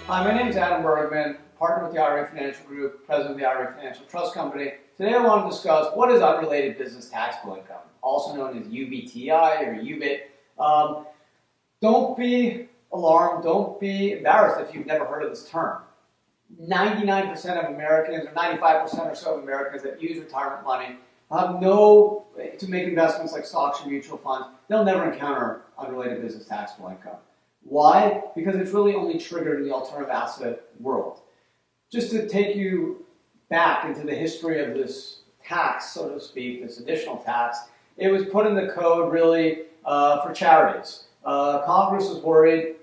Hi, my name is Adam Bergman, partner with the IRA Financial Group, president of the IRA Financial Trust Company. Today I want to discuss what is unrelated business taxable income, also known as UBTI or UBIT. Don't be alarmed, don't be embarrassed if you've never heard of this term. 99% of Americans, or 95% or so of Americans that use retirement money to make investments like stocks or mutual funds, they'll never encounter unrelated business taxable income. Why? Because it's really only triggered in the alternative asset world. Just to take you back into the history of this tax, so to speak, this additional tax, it was put in the code really for charities. Congress was worried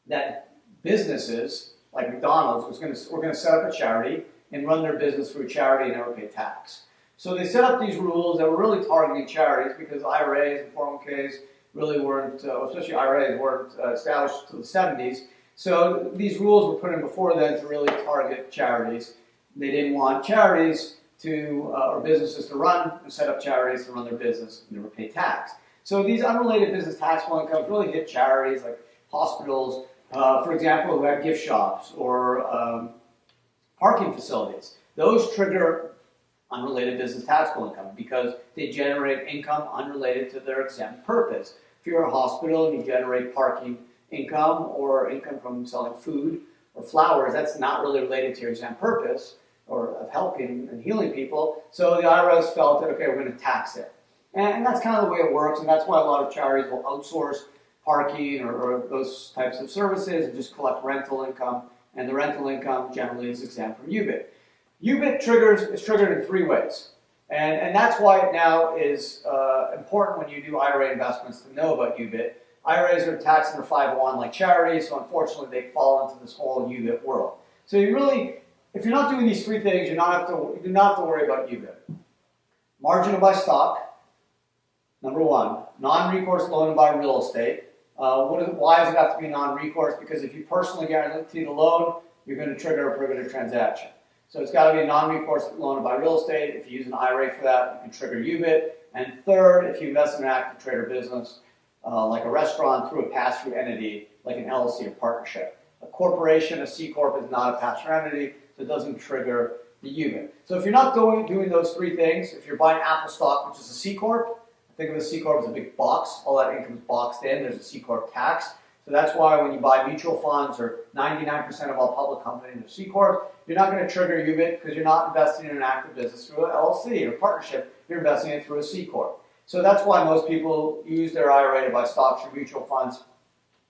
that businesses like McDonald's were going to set up a charity and run their business through a charity and never pay tax. So they set up these rules that were really targeting charities because IRAs and 401ks really weren't, especially IRAs, weren't established until the 70s. So these rules were put in before then to really target charities. They didn't want charities or businesses to run and set up charities to run their business and never pay tax. So these unrelated business taxable incomes really hit charities like hospitals, for example, who have gift shops or parking facilities. Those trigger unrelated business taxable income because they generate income unrelated to their exempt purpose. If you're a hospital and you generate parking income or income from selling food or flowers, that's not really related to your exempt purpose or of helping and healing people. So the IRS felt that, okay, we're going to tax it. And that's kind of the way it works, and that's why a lot of charities will outsource parking or those types of services and just collect rental income, and the rental income generally is exempt from UBIT. UBIT is triggered in three ways, and that's why it now is important when you do IRA investments to know about UBIT. IRAs are taxed under 501 like charities, so unfortunately they fall into this whole UBIT world. So you really, if you're not doing these three things, you do not have to worry about UBIT. Margin to buy stock, number one. Non-recourse loan to buy real estate. Why does it have to be non-recourse? Because if you personally guarantee the loan, you're going to trigger a prohibited transaction. So it's got to be a non-recourse loan to buy real estate. If you use an IRA for that, you can trigger UBIT. And third, if you invest in an active trader business, like a restaurant, through a pass-through entity, like an LLC or partnership. A corporation, a C Corp, is not a pass-through entity, so it doesn't trigger the UBIT. So if you're not doing those three things, if you're buying Apple stock, which is a C Corp, think of a C Corp as a big box. All that income is boxed in. There's a C Corp tax. So that's why when you buy mutual funds, or 99% of all public companies are C Corp, you're not going to trigger UBIT because you're not investing in an active business through an LLC or partnership. You're investing it through a C Corp. So that's why most people use their IRA to buy stocks or mutual funds.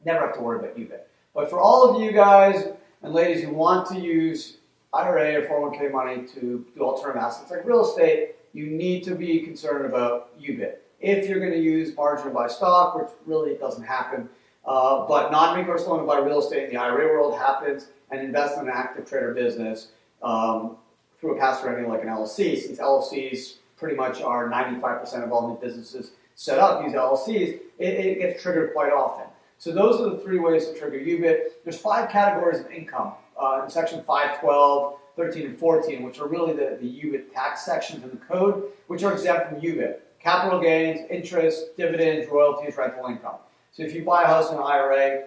Never have to worry about UBIT. But for all of you guys and ladies who want to use IRA or 401k money to do alternative assets like real estate, you need to be concerned about UBIT. If you're going to use margin to buy stock, which really doesn't happen, but non-recourse loan to buy real estate in the IRA world happens, and invest in an active trader business through a pass-through entity like an LLC, since LLCs pretty much are 95% of all new businesses set up use LLCs, it gets triggered quite often. So those are the three ways to trigger UBIT. There's 5 categories of income in section 512, 13, and 14, which are really the UBIT tax sections in the code, which are exempt from UBIT. Capital gains, interest, dividends, royalties, rental income. So if you buy a house in an IRA,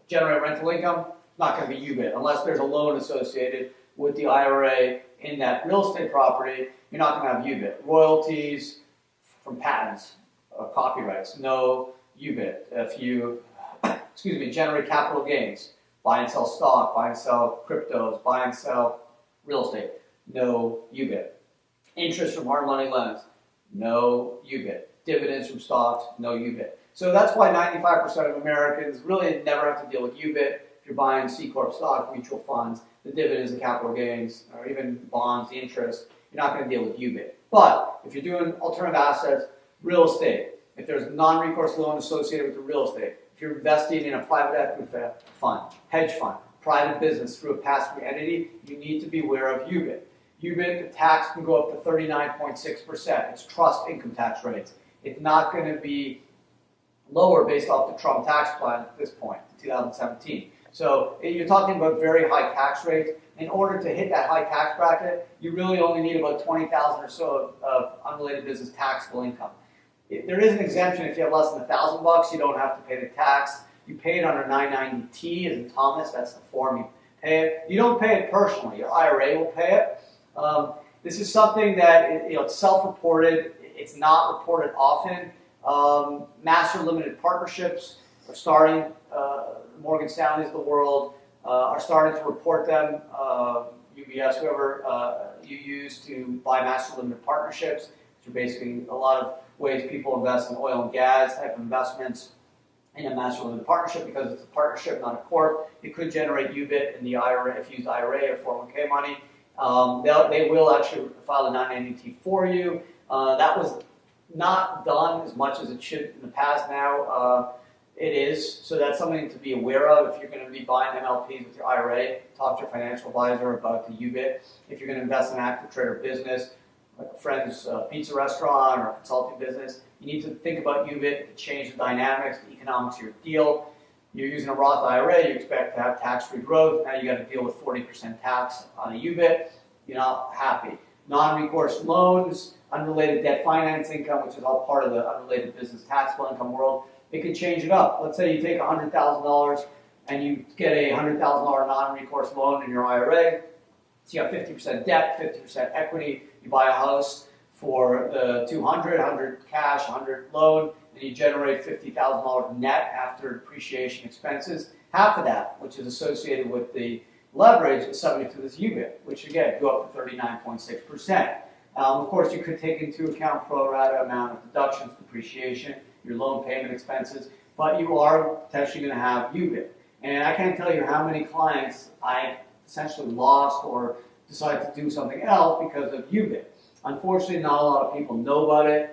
generate rental income, not going to be UBIT. Unless there's a loan associated with the IRA in that real estate property, you're not going to have UBIT. Royalties from patents, copyrights, no UBIT. If you, generate capital gains, buy and sell stock, buy and sell cryptos, buy and sell real estate, no UBIT. Interest from hard money loans, no UBIT. Dividends from stocks, no UBIT. So that's why 95% of Americans really never have to deal with UBIT. If you're buying C Corp stock, mutual funds, the dividends, the capital gains, or even bonds, the interest, you're not going to deal with UBIT. But if you're doing alternative assets, real estate, if there's a non-recourse loan associated with the real estate, if you're investing in a private equity fund, hedge fund, private business through a pass-through entity, you need to be aware of UBIT. UBIT, the tax can go up to 39.6%. It's trust income tax rates. It's not going to be lower based off the Trump tax plan at this point, 2017. So you're talking about very high tax rates. In order to hit that high tax bracket, you really only need about $20,000 or so of unrelated business taxable income. There is an exemption if you have less than $1,000. You don't have to pay the tax. You pay it under 990T as in Thomas. That's the form you pay it. You don't pay it personally. Your IRA will pay it. This is something that it's self-reported. It's not reported often. Master limited partnerships are starting. Morgan Stanley's of the world are starting to report them. UBS, whoever you use to buy master limited partnerships, which are basically a lot of ways people invest in oil and gas type of investments in a master limited partnership because it's a partnership, not a corp. It could generate UBIT in the IRA if you use IRA or 401k money. They will actually file a 990T for you. That was not done as much as it should in the past. Now it is, so that's something to be aware of. If you're going to be buying MLPs with your IRA, talk to your financial advisor about the UBIT. If you're going to invest in an active trader business, like a friend's pizza restaurant or a consulting business, you need to think about UBIT to change the dynamics, the economics of your deal. You're using a Roth IRA, you expect to have tax-free growth. Now you got to deal with 40% tax on a UBIT. You're not happy. Non-recourse loans, unrelated debt finance income, which is all part of the unrelated business taxable income world, it could change it up. Let's say you take $100,000 and you get a $100,000 non-recourse loan in your IRA. So you have 50% debt, 50% equity. You buy a house for the 100 cash, 100 loan, and you generate $50,000 net after depreciation expenses. Half of that, which is associated with the leverage, is subject to this UBIT, which again go up to 39.6%. Of course, you could take into account pro rata amount of deductions, depreciation, your loan payment expenses, but you are potentially going to have UBIT. And I can't tell you how many clients I essentially lost or decided to do something else because of UBIT. Unfortunately, not a lot of people know about it.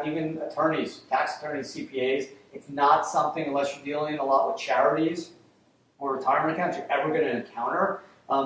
Even attorneys, tax attorneys, CPAs, it's not something, unless you're dealing a lot with charities or retirement accounts, you're ever going to encounter.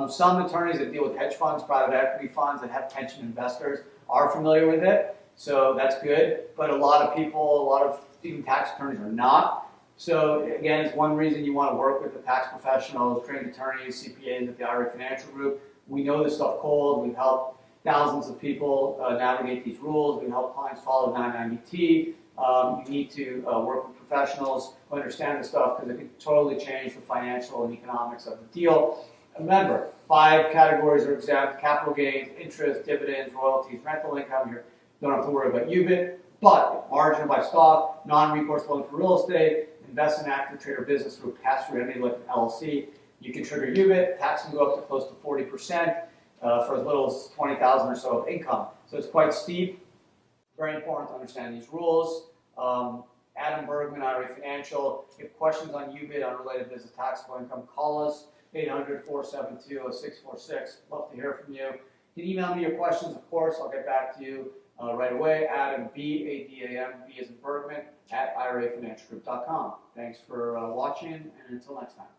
Some attorneys that deal with hedge funds, private equity funds, that have pension investors are familiar with it, so that's good. But a lot of people, a lot of even tax attorneys are not. So again, it's one reason you want to work with the tax professionals, trained attorneys, CPAs at the IRA Financial Group. We know this stuff cold. We've helped thousands of people navigate these rules. We've helped clients follow 990T. You need to work with professionals who understand this stuff because it can totally change the financial and economics of the deal. Remember, 5 categories are exempt: capital gains, interest, dividends, royalties, rental income. You don't have to worry about UBIT, but margin by stock, non-recourse loan for real estate, invest in active trader business through a pass-through entity like an LLC. You can trigger UBIT. Tax can go up to close to 40% for as little as $20,000 or so of income. So it's quite steep. Very important to understand these rules. Adam Bergman, IRA Financial. If you have questions on UBIT, unrelated business taxable income, call us, 800-472-0646. Love to hear from you. You can email me your questions, of course. I'll get back to you right away. Adam, B-A-D-A-M, B as in Bergman, at irafinancialgroup.com. Thanks for watching, and until next time.